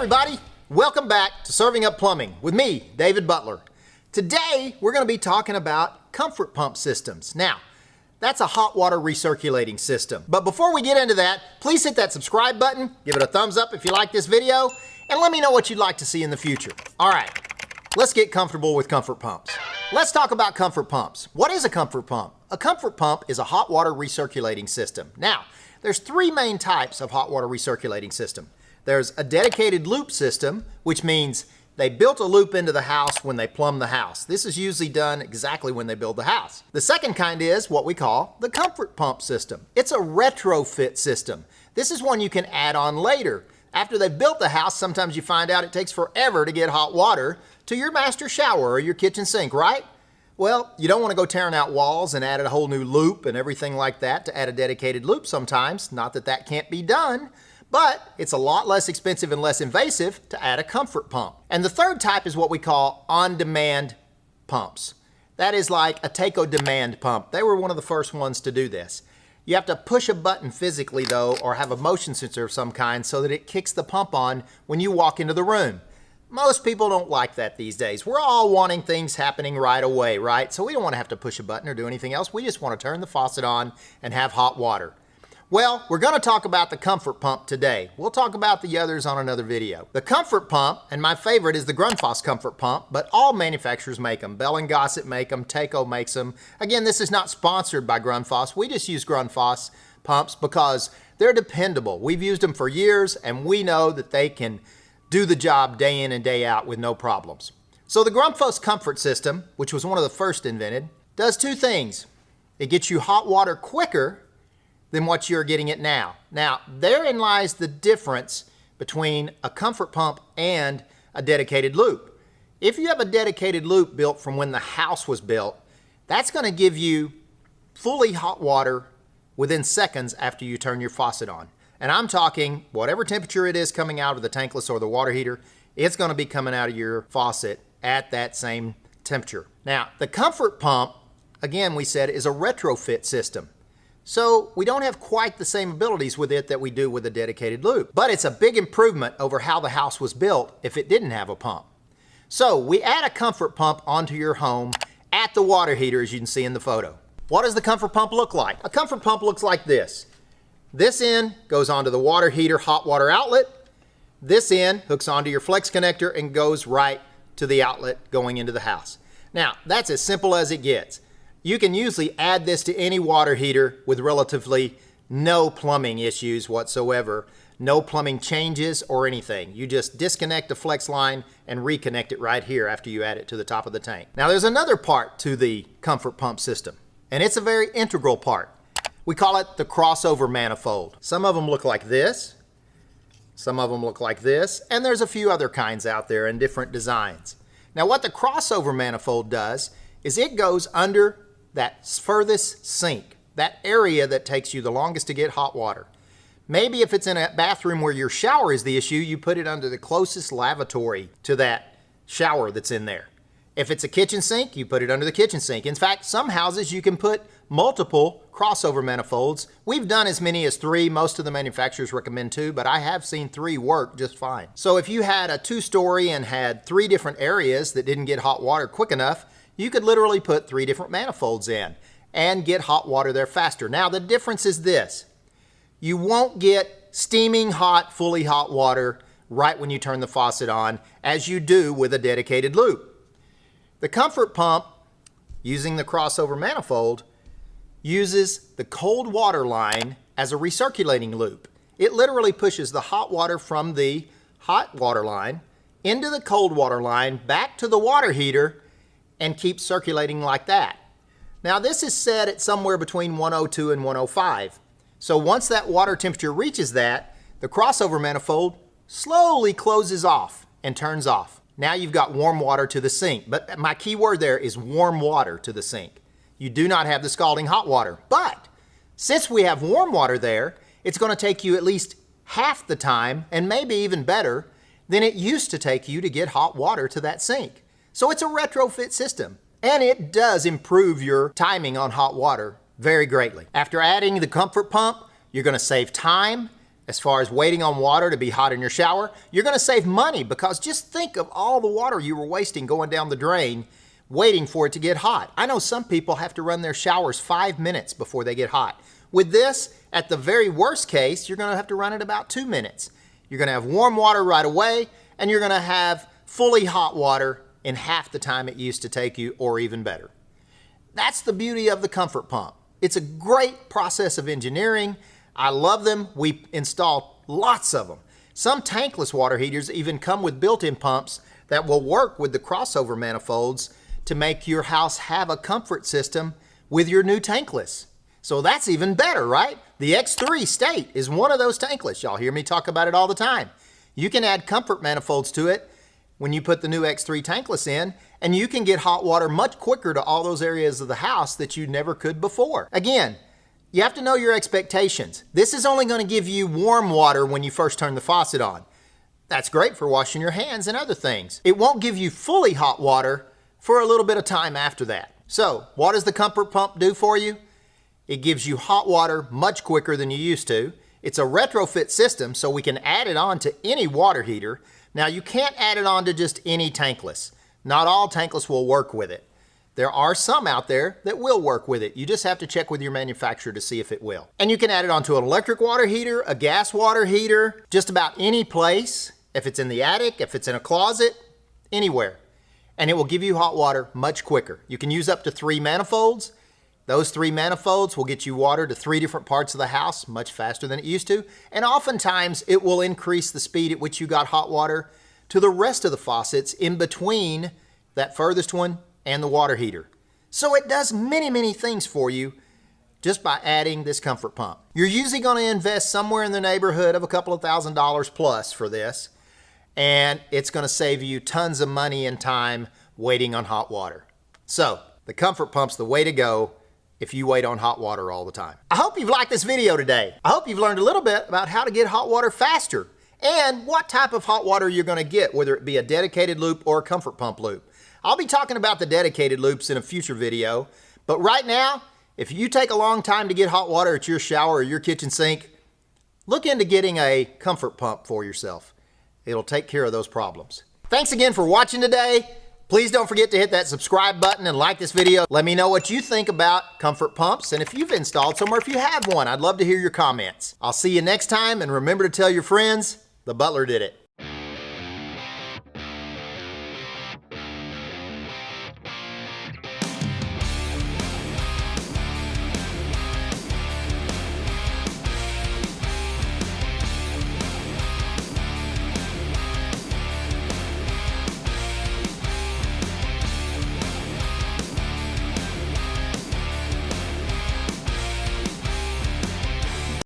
everybody, welcome back to Serving Up Plumbing with me, David Butler. Today, we're going to be talking about comfort pump systems. Now, that's a hot water recirculating system. But before we get into that, please hit that subscribe button, give it a thumbs up if you like this video, and let me know what you'd like to see in the future. All right, let's get comfortable with comfort pumps. Let's talk about comfort pumps. What is a comfort pump? A comfort pump is a hot water recirculating system. Now, there's three main types of hot water recirculating system. There's a dedicated loop system, which means they built a loop into the house when they plumbed the house. This is usually done exactly when they build the house. The second kind is what we call the comfort pump system. It's a retrofit system. This is one you can add on later. After they've built the house, sometimes you find out it takes forever to get hot water to your master shower or your kitchen sink, right? Well, you don't want to go tearing out walls and add a whole new loop and everything like that to add a dedicated loop sometimes. Not that that can't be done, but it's a lot less expensive and less invasive to add a comfort pump. And the third type is what we call on-demand pumps. That is like a take-o-demand pump. They were one of the first ones to do this. You have to push a button physically though, or have a motion sensor of some kind so that it kicks the pump on when you walk into the room. Most people don't like that these days. We're all wanting things happening right away, right? So we don't want to have to push a button or do anything else. We just want to turn the faucet on and have hot water. Well, we're going to talk about the comfort pump today. We'll talk about the others on another video. The comfort pump, and my favorite is the Grundfos comfort pump, but all manufacturers make them. Bell & Gossett make them, Taco makes them. Again, this is not sponsored by Grundfos. We just use Grundfos pumps because they're dependable. We've used them for years, and we know that they can do the job day in and day out with no problems. So the Grundfos comfort system, which was one of the first invented, does two things. It gets you hot water quicker than what you're getting it now. Now, therein lies the difference between a comfort pump and a dedicated loop. If you have a dedicated loop built from when the house was built, that's going to give you fully hot water within seconds after you turn your faucet on. And I'm talking whatever temperature it is coming out of the tankless or the water heater, it's going to be coming out of your faucet at that same temperature. Now, the comfort pump, again, we said, is a retrofit system. So we don't have quite the same abilities with it that we do with a dedicated loop. But it's a big improvement over how the house was built if it didn't have a pump. So we add a comfort pump onto your home at the water heater, as you can see in the photo. What does the comfort pump look like? A comfort pump looks like this. This end goes onto the water heater hot water outlet. This end hooks onto your flex connector and goes right to the outlet going into the house. Now, that's as simple as it gets. You can usually add this to any water heater with relatively no plumbing issues whatsoever, no plumbing changes or anything. You just disconnect the flex line and reconnect it right here after you add it to the top of the tank. Now there's another part to the comfort pump system, and it's a very integral part. We call it the crossover manifold. Some of them look like this, some of them look like this, and there's a few other kinds out there in different designs. Now what the crossover manifold does is it goes under that furthest sink, that area that takes you the longest to get hot water. Maybe if it's in a bathroom where your shower is the issue, you put it under the closest lavatory to that shower that's in there. If it's a kitchen sink, you put it under the kitchen sink. In fact, some houses you can put multiple crossover manifolds. We've done as many as 3. Most of the manufacturers recommend 2, but I have seen 3 work just fine. So if you had a 2-story and had 3 different areas that didn't get hot water quick enough, you could literally put 3 different manifolds in and get hot water there faster. Now the difference is this. You won't get steaming hot, fully hot water right when you turn the faucet on as you do with a dedicated loop. The comfort pump, using the crossover manifold, uses the cold water line as a recirculating loop. It literally pushes the hot water from the hot water line into the cold water line, back to the water heater, and keep circulating like that. Now this is set at somewhere between 102 and 105. So once that water temperature reaches that, the crossover manifold slowly closes off and turns off. Now you've got warm water to the sink, but my key word there is warm water to the sink. You do not have the scalding hot water, but since we have warm water there, it's going to take you at least half the time, and maybe even better, than it used to take you to get hot water to that sink. So it's a retrofit system, and it does improve your timing on hot water very greatly. After adding the comfort pump, you're going to save time, as far as waiting on water to be hot in your shower. You're going to save money because just think of all the water you were wasting going down the drain waiting for it to get hot. I know some people have to run their showers 5 minutes before they get hot. With this, at the very worst case, you're going to have to run it about 2 minutes. You're going to have warm water right away, and you're going to have fully hot water in half the time it used to take you, or even better. That's the beauty of the comfort pump. It's a great process of engineering. I love them. We install lots of them. Some tankless water heaters even come with built-in pumps that will work with the crossover manifolds to make your house have a comfort system with your new tankless. So that's even better, right? The X3 State is one of those tankless. Y'all hear me talk about it all the time. You can add comfort manifolds to it when you put the new X3 tankless in, and you can get hot water much quicker to all those areas of the house that you never could before. Again, you have to know your expectations. This is only going to give you warm water when you first turn the faucet on. That's great for washing your hands and other things. It won't give you fully hot water for a little bit of time after that. So, what does the comfort pump do for you? It gives you hot water much quicker than you used to. It's a retrofit system, so we can add it on to any water heater. Now, you can't add it on to just any tankless. Not all tankless will work with it. There are some out there that will work with it. You just have to check with your manufacturer to see if it will. And you can add it onto an electric water heater, a gas water heater, just about any place. If it's in the attic, if it's in a closet, anywhere. And it will give you hot water much quicker. You can use up to 3 manifolds. Those 3 manifolds will get you water to 3 different parts of the house much faster than it used to. And oftentimes it will increase the speed at which you got hot water to the rest of the faucets in between that furthest one and the water heater. So it does many, many things for you just by adding this comfort pump. You're usually going to invest somewhere in the neighborhood of a couple of $1,000s plus for this. And it's going to save you tons of money and time waiting on hot water. So the comfort pump's the way to go if you wait on hot water all the time. I hope you've liked this video today. I hope you've learned a little bit about how to get hot water faster and what type of hot water you're going to get, whether it be a dedicated loop or a comfort pump loop. I'll be talking about the dedicated loops in a future video, but right now, if you take a long time to get hot water at your shower or your kitchen sink, look into getting a comfort pump for yourself. It'll take care of those problems. Thanks again for watching today. Please don't forget to hit that subscribe button and like this video. Let me know what you think about comfort pumps and if you've installed some or if you have one. I'd love to hear your comments. I'll see you next time, and remember to tell your friends, the Butler did it.